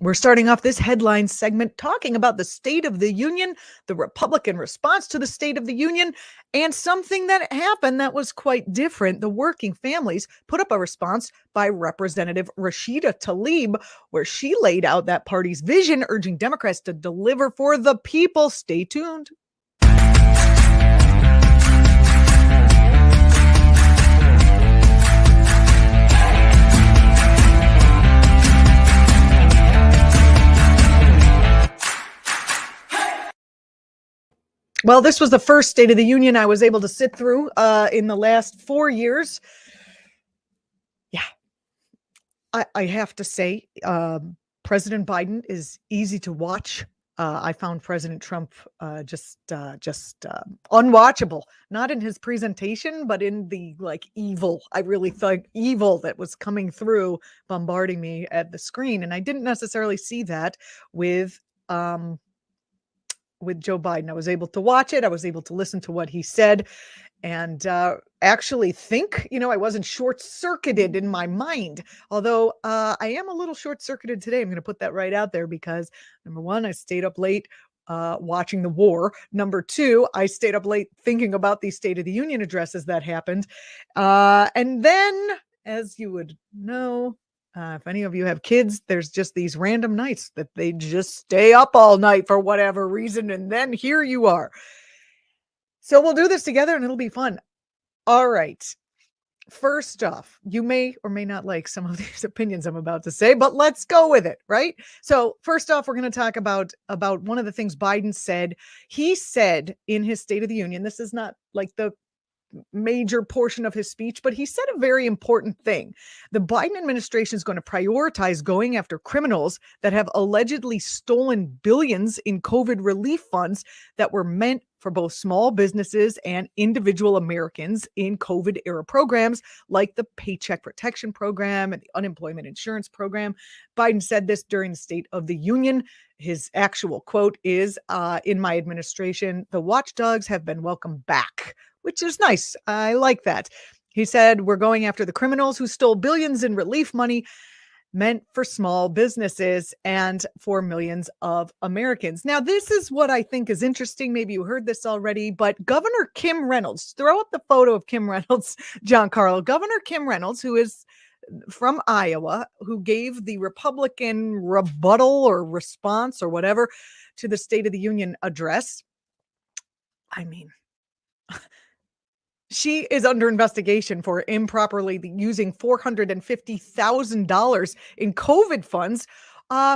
We're starting off this headline segment talking about the State of the Union, the Republican response to the State of the Union, and something that happened that was quite different. The working families put up a response by Representative Rashida Tlaib, where she laid out that party's vision, urging Democrats to deliver for the people. Stay tuned. Well, this was the first State of the Union I was able to sit through in the last 4 years. Yeah, I have to say, President Biden is easy to watch. I found President Trump just unwatchable. Not in his presentation, but in the evil. I really thought evil that was coming through, bombarding me at the screen, and I didn't necessarily see that with Joe Biden. I was able to watch it. I was able to listen to what he said and actually think, I wasn't short-circuited in my mind. Although I am a little short-circuited today. I'm going to put that right out there because, number one, I stayed up late watching the war. Number two, I stayed up late thinking about these State of the Union addresses that happened. And then, as you would know, if any of you have kids, there's just these random nights that they just stay up all night for whatever reason. And then here you are. So we'll do this together and it'll be fun. All right. First off, you may or may not like some of these opinions I'm about to say, but let's go with it, right? So first off, we're going to talk about one of the things Biden said. He said in his State of the Union, this is not like the major portion of his speech, but he said a very important thing. The Biden administration is going to prioritize going after criminals that have allegedly stolen billions in COVID relief funds that were meant for both small businesses and individual Americans in COVID era programs like the Paycheck Protection Program and the Unemployment Insurance Program. Biden said this during the State of the Union. His actual quote is, in my administration, the watchdogs have been welcomed back, which is nice. I like that. He said, we're going after the criminals who stole billions in relief money meant for small businesses and for millions of Americans. Now, this is what I think is interesting. Maybe you heard this already, but Governor Kim Reynolds, throw up the photo of Kim Reynolds, John Carl. Governor Kim Reynolds, who is from Iowa, who gave the Republican rebuttal or response or whatever to the State of the Union address. I mean, she is under investigation for improperly using $450,000 in COVID funds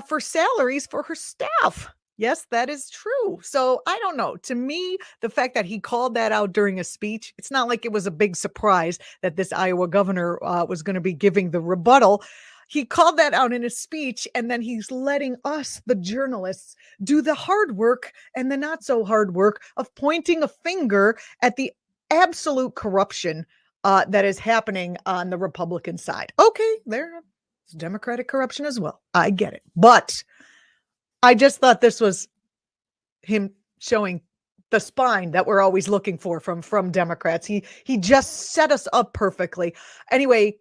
for salaries for her staff. Yes, that is true. So I don't know. To me, the fact that he called that out during a speech, it's not like it was a big surprise that this Iowa governor was going to be giving the rebuttal. He called that out in his speech, and then he's letting us, the journalists, do the hard work and the not so hard work of pointing a finger at the absolute corruption that is happening on the Republican side. Okay, there's Democratic corruption as well. I get it. But I just thought this was him showing the spine that we're always looking for from Democrats. He just set us up perfectly. Anyway,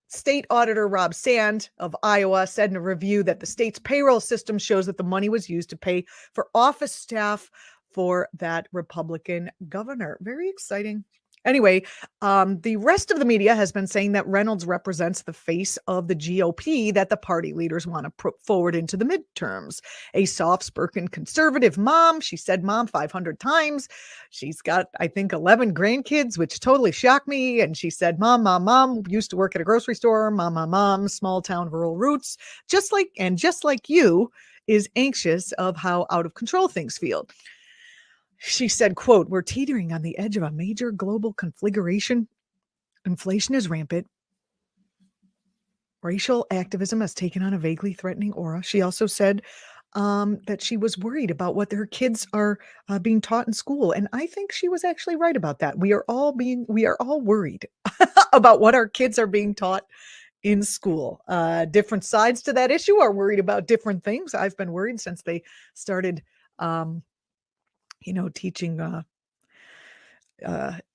State Auditor Rob Sand of Iowa said in a review that the state's payroll system shows that the money was used to pay for office staff for that Republican governor. Very exciting. Anyway, the rest of the media has been saying that Reynolds represents the face of the GOP that the party leaders want to put forward into the midterms. A soft-spoken conservative mom. She said mom 500 times. She's got, I think, 11 grandkids, which totally shocked me. And she said, mom, used to work at a grocery store. Mom, small town rural roots. Just like you, is anxious of how out of control things feel. She said, quote, we're teetering on the edge of a major global conflagration. Inflation is rampant. Racial activism has taken on a vaguely threatening aura. She also said that she was worried about what her kids are being taught in school. And I think she was actually right about that. We are all worried about what our kids are being taught in school. Different sides to that issue are worried about different things. I've been worried since they started teaching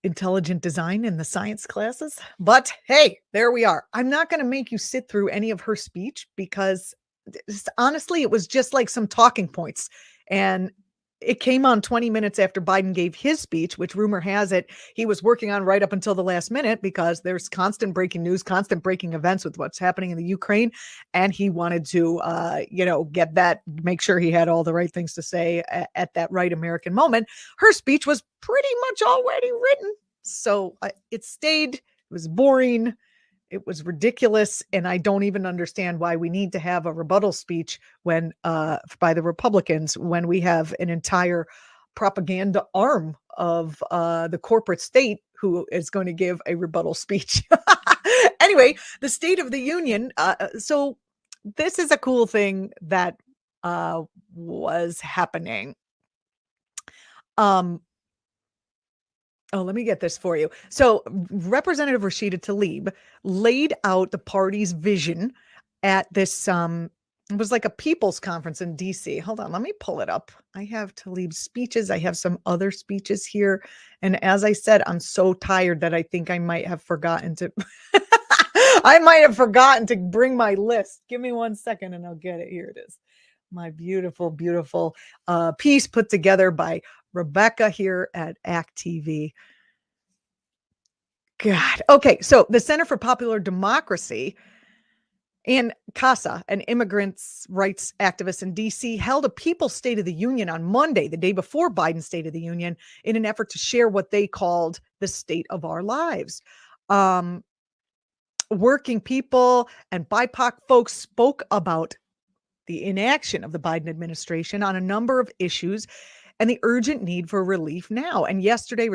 intelligent design in the science classes. But hey, there we are. I'm not going to make you sit through any of her speech because honestly, it was just like some talking points. And it came on 20 minutes after Biden gave his speech, which rumor has it he was working on right up until the last minute because there's constant breaking news, constant breaking events with what's happening in the Ukraine. And he wanted to, get that, make sure he had all the right things to say at that right American moment. Her speech was pretty much already written. So it stayed, it was boring. It was ridiculous, and I don't even understand why we need to have a rebuttal speech when by the Republicans when we have an entire propaganda arm of the corporate state who is going to give a rebuttal speech. Anyway, the State of the Union. So this is a cool thing that was happening. Um, Oh, let me get this for you. So, Representative Rashida Tlaib laid out the party's vision at this it was like a people's conference in DC. Hold on, let me pull it up. I have Tlaib's speeches. I have some other speeches here. And as I said, I'm so tired that I think I might have forgotten to I might have forgotten to bring my list. Give me 1 second and I'll get it. Here it is. My beautiful, beautiful piece put together by Rebecca here at act.tv. God. Okay. So the Center for Popular Democracy and CASA, an immigrants' rights activist in DC, held a People's State of the Union on Monday, the day before Biden's State of the Union, in an effort to share what they called the state of our lives. Working people and BIPOC folks spoke about the inaction of the Biden administration on a number of issues and the urgent need for relief now. And yesterday,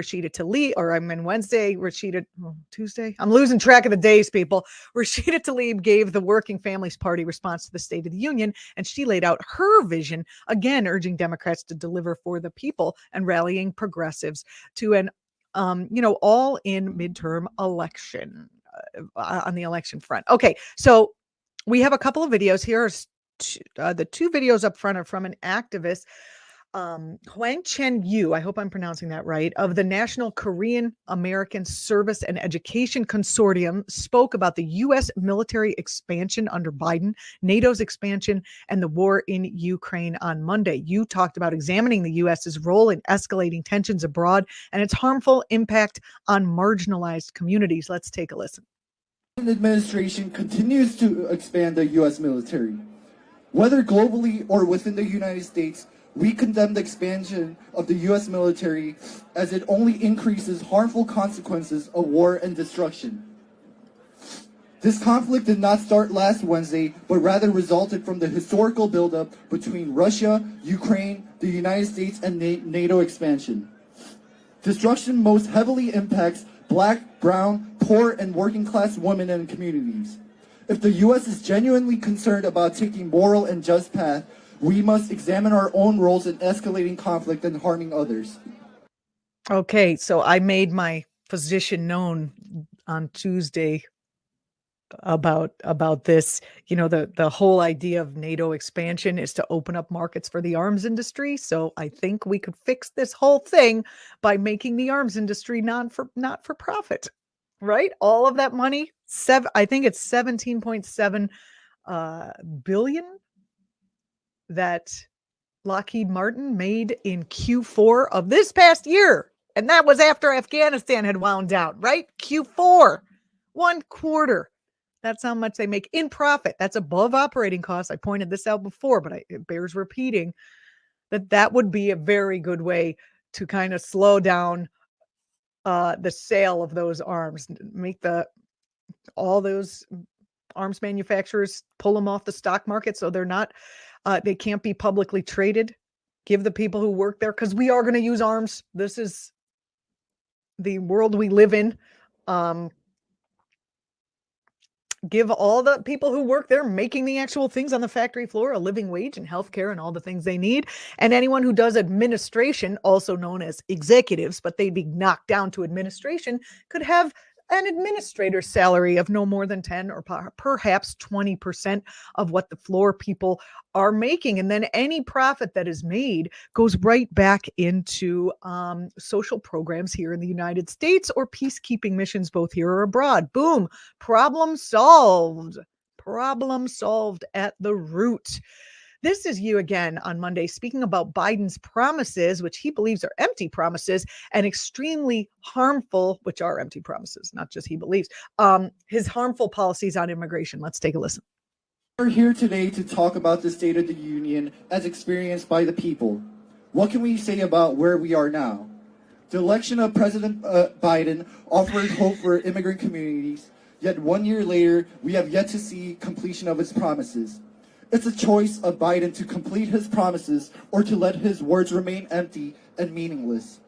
Tuesday. I'm losing track of the days, people. Rashida Tlaib gave the Working Families Party response to the State of the Union, and she laid out her vision, again, urging Democrats to deliver for the people and rallying progressives to an, all in midterm election on the election front. Okay, so we have a couple of videos here. The two videos up front are from an activist, Hwang Chen-yu, I hope I'm pronouncing that right, of the National Korean American Service and Education Consortium, spoke about the U.S. military expansion under Biden, NATO's expansion, and the war in Ukraine on Monday. You talked about examining the U.S.'s role in escalating tensions abroad and its harmful impact on marginalized communities. Let's take a listen. The administration continues to expand the U.S. military. Whether globally or within the United States, we condemn the expansion of the U.S. military as it only increases harmful consequences of war and destruction. This conflict did not start last Wednesday, but rather resulted from the historical buildup between Russia, Ukraine, the United States, and NATO expansion. Destruction most heavily impacts Black, brown, poor, and working-class women and communities. If the U.S. is genuinely concerned about taking moral and just path, we must examine our own roles in escalating conflict and harming others. Okay, so I made my position known on Tuesday about this. The whole idea of NATO expansion is to open up markets for the arms industry. So I think we could fix this whole thing by making the arms industry not for profit, right? All of that money, I think it's 17.7 billion that Lockheed Martin made in Q4 of this past year. And that was after Afghanistan had wound down, right? Q4, 1/4. That's how much they make in profit. That's above operating costs. I pointed this out before, but it bears repeating that would be a very good way to kind of slow down the sale of those arms, make all those arms manufacturers pull them off the stock market so they can't be publicly traded. Give the people who work there, because we are going to use arms. This is the world we live in. Give all the people who work there making the actual things on the factory floor a living wage and healthcare and all the things they need. And anyone who does administration, also known as executives, but they'd be knocked down to administration, could have an administrator's salary of no more than 10 or perhaps 20% of what the floor people are making. And then any profit that is made goes right back into social programs here in the United States or peacekeeping missions, both here or abroad. Boom. Problem solved. problem solved at the root. This is you again on Monday speaking about Biden's promises, which he believes are empty promises, and extremely harmful, which are empty promises, not just he believes, his harmful policies on immigration. Let's take a listen. We're here today to talk about the State of the Union as experienced by the people. What can we say about where we are now? The election of President Biden offered hope for immigrant communities, yet 1 year later, we have yet to see completion of his promises. It's a choice of Biden to complete his promises or to let his words remain empty and meaningless.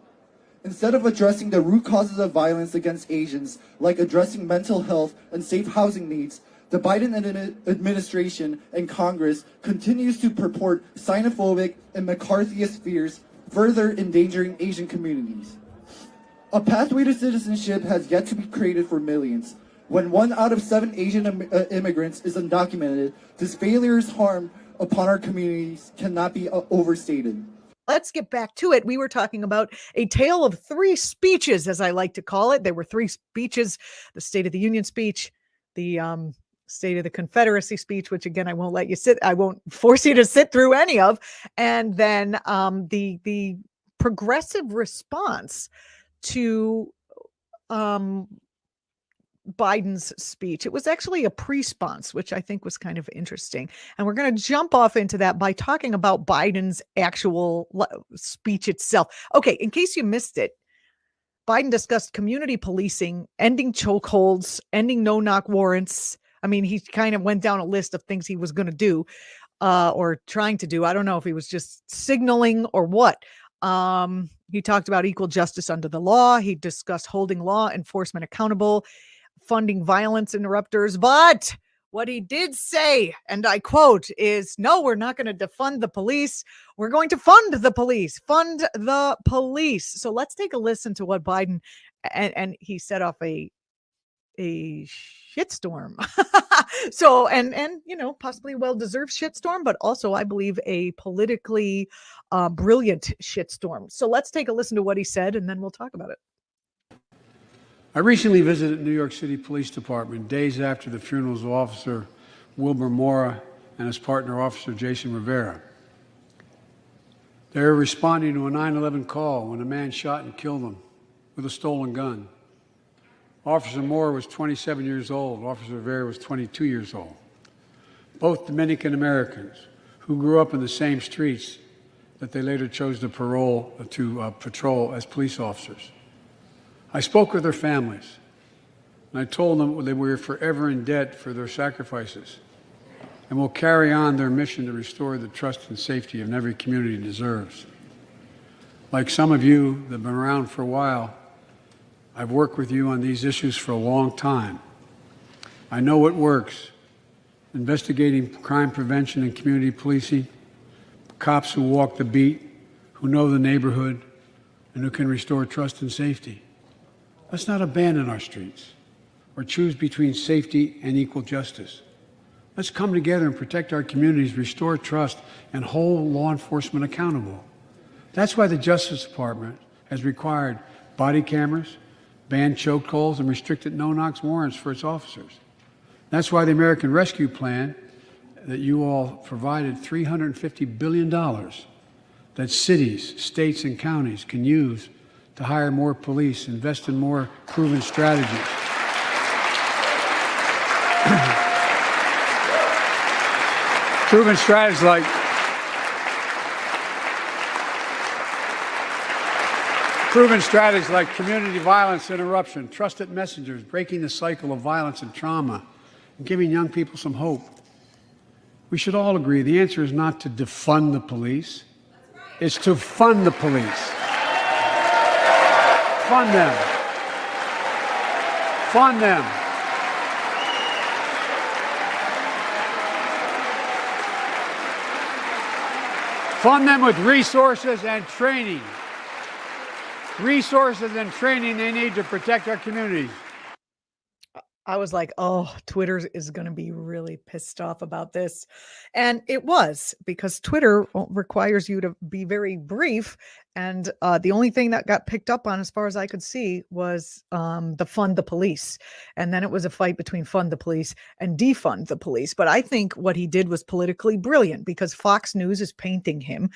Instead of addressing the root causes of violence against Asians, like addressing mental health and safe housing needs, the Biden administration and Congress continues to purport xenophobic and McCarthyist fears, further endangering Asian communities. A pathway to citizenship has yet to be created for millions. When 1 out of 7 Asian immigrants is undocumented, this failure harm upon our communities cannot be overstated. Let's get back to it. We were talking about a tale of 3 speeches, as I like to call it. There were 3 speeches: the State of the Union speech, the State of the Confederacy speech, which again, I won't force you to sit through any of, and then the progressive response to Biden's speech. It was actually a pre-sponse, which I think was kind of interesting. And we're going to jump off into that by talking about Biden's actual speech itself. Okay, in case you missed it, Biden discussed community policing, ending chokeholds, ending no-knock warrants. I mean, he kind of went down a list of things he was going to do or trying to do. I don't know if he was just signaling or what. He talked about equal justice under the law. He discussed holding law enforcement accountable, funding violence interrupters. But what he did say, and I quote, is, no, we're not going to defund the police. We're going to fund the police. Fund the police. So let's take a listen to what Biden, and he set off a shitstorm. So, and possibly well-deserved shitstorm, but also I believe a politically brilliant shitstorm. So let's take a listen to what he said, and then we'll talk about it. I recently visited New York City Police Department days after the funerals of Officer Wilbur Mora and his partner, Officer Jason Rivera. They were responding to a 9/11 call when a man shot and killed them with a stolen gun. Officer Mora was 27 years old. Officer Rivera was 22 years old. Both Dominican Americans who grew up in the same streets that they later chose to patrol as police officers. I spoke with their families, and I told them that we were forever in debt for their sacrifices and will carry on their mission to restore the trust and safety of every community deserves. Like some of you that have been around for a while, I've worked with you on these issues for a long time. I know what works: investigating crime prevention and community policing, cops who walk the beat, who know the neighborhood, and who can restore trust and safety. Let's not abandon our streets or choose between safety and equal justice. Let's come together and protect our communities, restore trust, and hold law enforcement accountable. That's why the Justice Department has required body cameras, banned chokeholds, and restricted no-knock warrants for its officers. That's why the American Rescue Plan that you all provided $350 billion that cities, states, and counties can use to hire more police, invest in more proven strategies. Proven strategies like community violence interruption, trusted messengers, breaking the cycle of violence and trauma, and giving young people some hope. We should all agree the answer is not to defund the police, it's to fund the police. Fund them. Fund them. Fund them with resources and training. Resources and training they need to protect our communities. I was like, "Oh, Twitter is gonna be really pissed off about this." And it was, because Twitter requires you to be very brief, and, the only thing that got picked up on, as far as I could see, was, the fund the police, and then it was a fight between fund the police and defund the police. But I think what he did was politically brilliant, because Fox News is painting him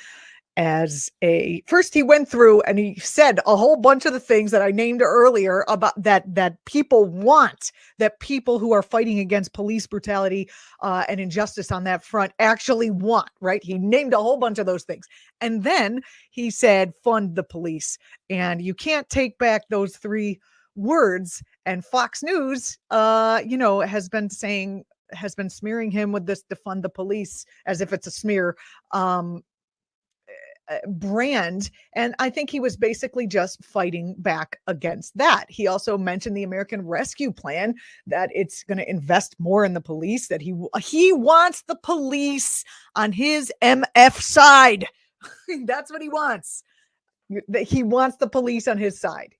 as a first. He went through and he said a whole bunch of the things that I named earlier about that people want, that people who are fighting against police brutality and injustice on that front actually want, right? He named a whole bunch of those things. And then he said, fund the police. And you can't take back those three words. And Fox News, has been smearing him with this defund the police as if it's a smear. Brand. And I think he was basically just fighting back against that. He also mentioned the American Rescue Plan, that it's going to invest more in the police, that he wants the police on his MF side. That's what he wants. That he wants the police on his side.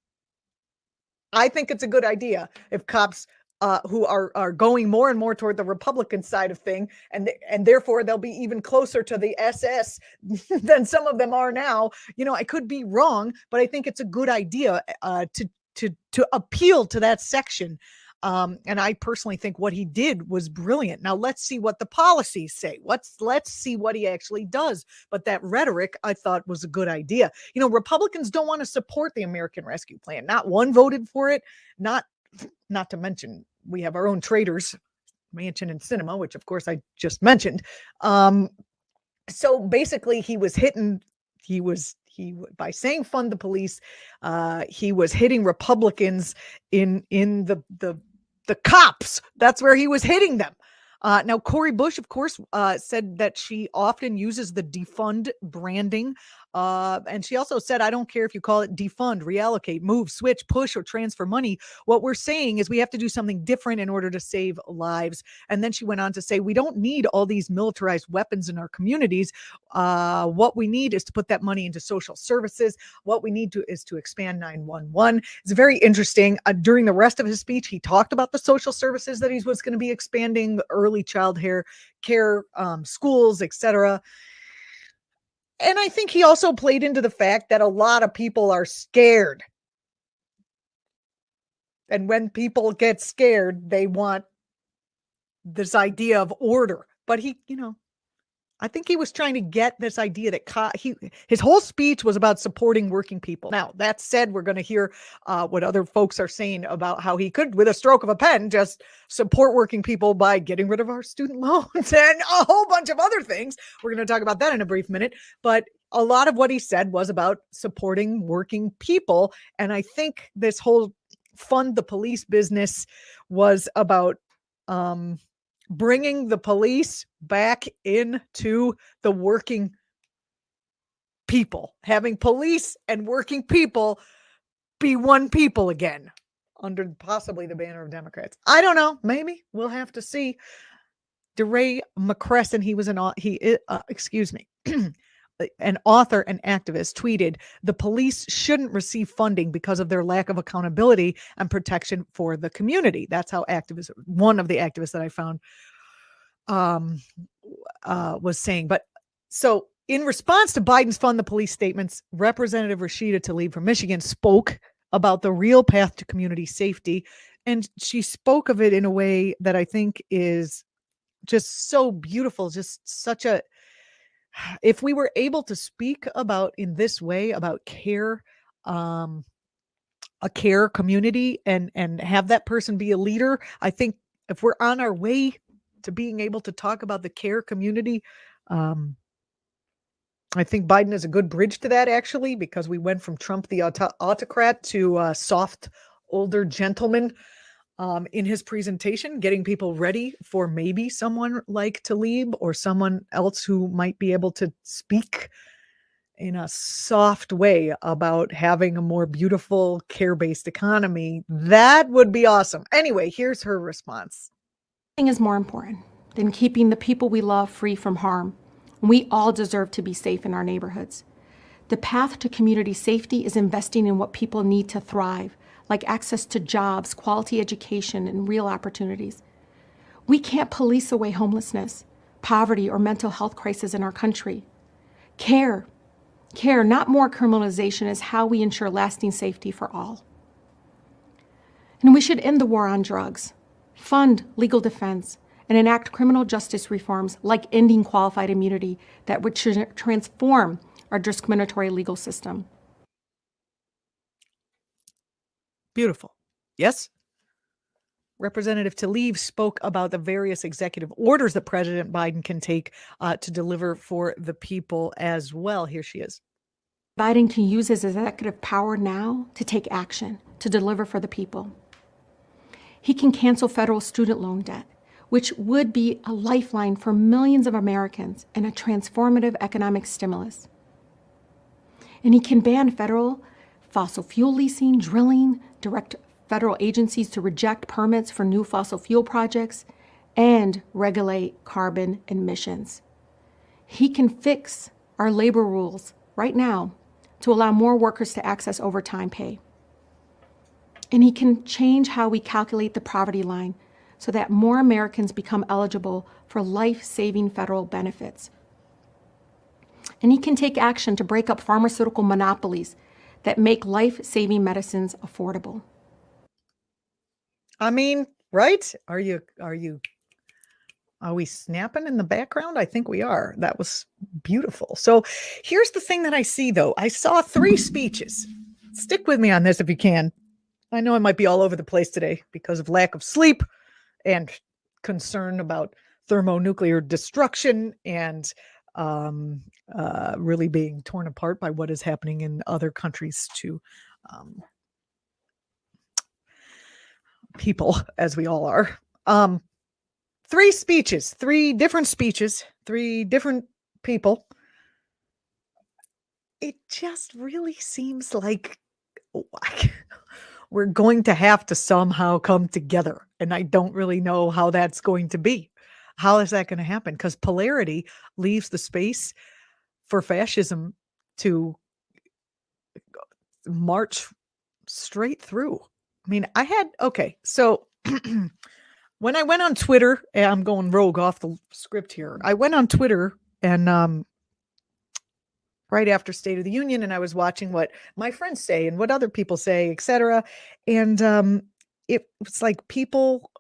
I think it's a good idea if cops who are going more and more toward the Republican side of thing, and therefore they'll be even closer to the SS than some of them are now. I could be wrong, but I think it's a good idea to appeal to that section. And I personally think what he did was brilliant. Now let's see what the policies say. Let's see what he actually does. But that rhetoric, I thought, was a good idea. Republicans don't want to support the American Rescue Plan. Not one voted for it. Not to mention, we have our own traitors, Manchin and Sinema, which of course I just mentioned. So basically he by saying fund the police, he was hitting Republicans in the cops. That's where he was hitting them. Now, Cori Bush, of course, said that she often uses the defund branding. And she also said, I don't care if you call it defund, reallocate, move, switch, push, or transfer money. What we're saying is we have to do something different in order to save lives. And then she went on to say, we don't need all these militarized weapons in our communities. What we need is to put that money into social services. What we need is to expand 911. It's very interesting. During the rest of his speech, he talked about the social services that he was going to be expanding, early child care, schools, etc. And I think he also played into the fact that a lot of people are scared. And when people get scared, they want this idea of order. But I think he was trying to get this idea that his whole speech was about supporting working people. Now, that said, we're going to hear what other folks are saying about how he could, with a stroke of a pen, just support working people by getting rid of our student loans and a whole bunch of other things. We're going to talk about that in a brief minute. But a lot of what he said was about supporting working people. And I think this whole fund the police business was about bringing the police back into the working people, having police and working people be one people again, under possibly the banner of Democrats. I don't know. Maybe we'll have to see. DeRay McCresson, an author and activist, tweeted, the police shouldn't receive funding because of their lack of accountability and protection for the community. That's how one of the activists that I found was saying. But so in response to Biden's fund the police statements, Representative Rashida Tlaib from Michigan spoke about the real path to community safety. And she spoke of it in a way that I think is just so beautiful, just such if we were able to speak about in this way about care, a care community, and have that person be a leader, I think if we're on our way to being able to talk about the care community, I think Biden is a good bridge to that, actually, because we went from Trump the autocrat to a soft older gentleman in his presentation, getting people ready for maybe someone like Tlaib or someone else who might be able to speak in a soft way about having a more beautiful care-based economy. That would be awesome. Anyway, here's her response. Nothing is more important than keeping the people we love free from harm. We all deserve to be safe in our neighborhoods. The path to community safety is investing in what people need to thrive, like access to jobs, quality education, and real opportunities. We can't police away homelessness, poverty, or mental health crisis in our country. Care, not more criminalization, is how we ensure lasting safety for all. And we should end the war on drugs, fund legal defense, and enact criminal justice reforms like ending qualified immunity that would transform our discriminatory legal system. Beautiful. Yes? Representative Tlaib spoke about the various executive orders that President Biden can take to deliver for the people as well. Here she is. Biden can use his executive power now to take action, to deliver for the people. He can cancel federal student loan debt, which would be a lifeline for millions of Americans and a transformative economic stimulus. And he can ban federal fossil fuel leasing, drilling, direct federal agencies to reject permits for new fossil fuel projects, and regulate carbon emissions. He can fix our labor rules right now to allow more workers to access overtime pay. And he can change how we calculate the poverty line so that more Americans become eligible for life-saving federal benefits. And he can take action to break up pharmaceutical monopolies that make life-saving medicines affordable. I mean, right? Are we snapping in the background? I think we are. That was beautiful. So here's the thing that I see, though. I saw 3 speeches. Stick with me on this if you can. I know I might be all over the place today because of lack of sleep and concern about thermonuclear destruction and really being torn apart by what is happening in other countries to people, as we all are. 3 speeches, 3 different speeches, 3 different people. It just really seems like we're going to have to somehow come together. And I don't really know how that's going to be. How is that going to happen? Because polarity leaves the space for fascism to march straight through. I mean, so when I went on Twitter, and I'm going rogue off the script here. I went on Twitter and right after State of the Union, and I was watching what my friends say and what other people say, etc. And it was like people,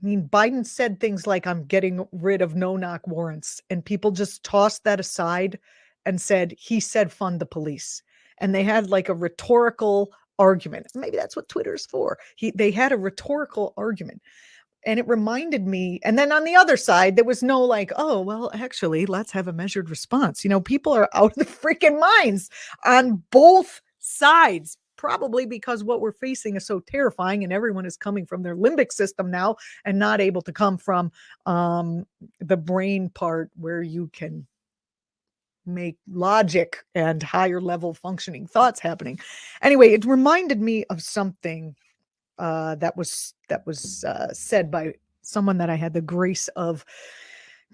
I mean, Biden said things like, I'm getting rid of no-knock warrants, and people just tossed that aside and said, he said fund the police. And they had like a rhetorical argument. Maybe that's what Twitter's for. They had a rhetorical argument. And it reminded me, and then on the other side, there was no like, oh, well, actually, let's have a measured response. You know, people are out of the freaking minds on both sides, probably because what we're facing is so terrifying and everyone is coming from their limbic system now and not able to come from the brain part where you can make logic and higher level functioning thoughts happening. Anyway, it reminded me of something that was said by someone that I had the grace of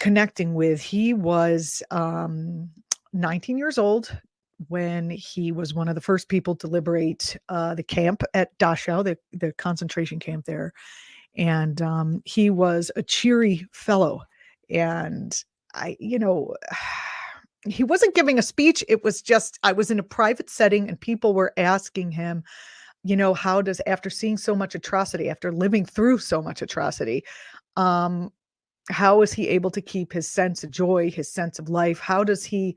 connecting with. He was 19 years old when he was one of the first people to liberate the camp at Dachau, the concentration camp there. And he was a cheery fellow. And he wasn't giving a speech. It was just, I was in a private setting and people were asking him, how does, after seeing so much atrocity, after living through so much atrocity, how is he able to keep his sense of joy, his sense of life? How does he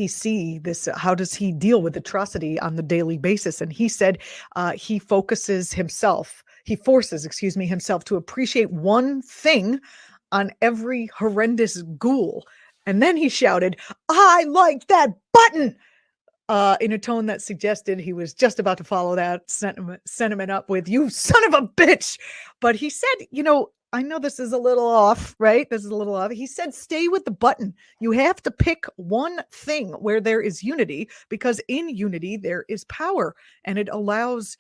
see this? How does he deal with atrocity on the daily basis? And he said he forces himself to appreciate one thing on every horrendous ghoul. And then he shouted, I like that button, in a tone that suggested he was just about to follow that sentiment up with, you son of a bitch. But he said, I know this is a little off, right? This is a little off. He said, stay with the button. You have to pick one thing where there is unity, because in unity, there is power, and it allows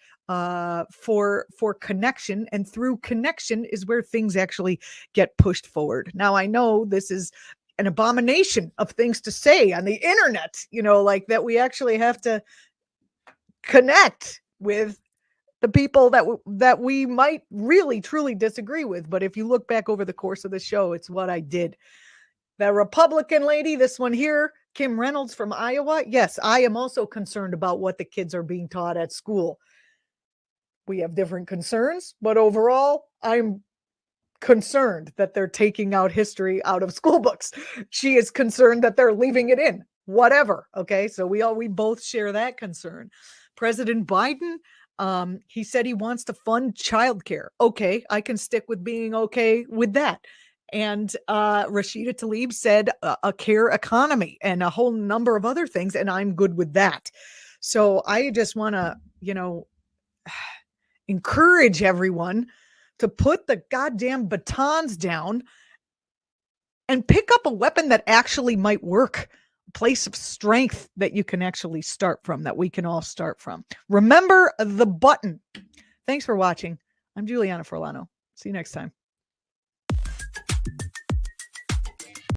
for connection. And through connection is where things actually get pushed forward. Now, I know this is an abomination of things to say on the internet, like that we actually have to connect with the people that we might really truly disagree with. But if you look back over the course of the show, it's what I did. The Republican lady, this one here, Kim Reynolds from Iowa. Yes, I am also concerned about what the kids are being taught at school. We have different concerns, but overall, I'm concerned that they're taking out history out of school books. She is concerned that they're leaving it in. Whatever. Okay. So we both share that concern. President Biden, he said he wants to fund childcare. Okay, I can stick with being okay with that. And Rashida Tlaib said a care economy and a whole number of other things, and I'm good with that. So I just want to, encourage everyone to put the goddamn batons down and pick up a weapon that actually might work, a place of strength that you can actually start from, that we can all start from. Remember the button. Thanks for watching. I'm Julianna Forlano. See you next time.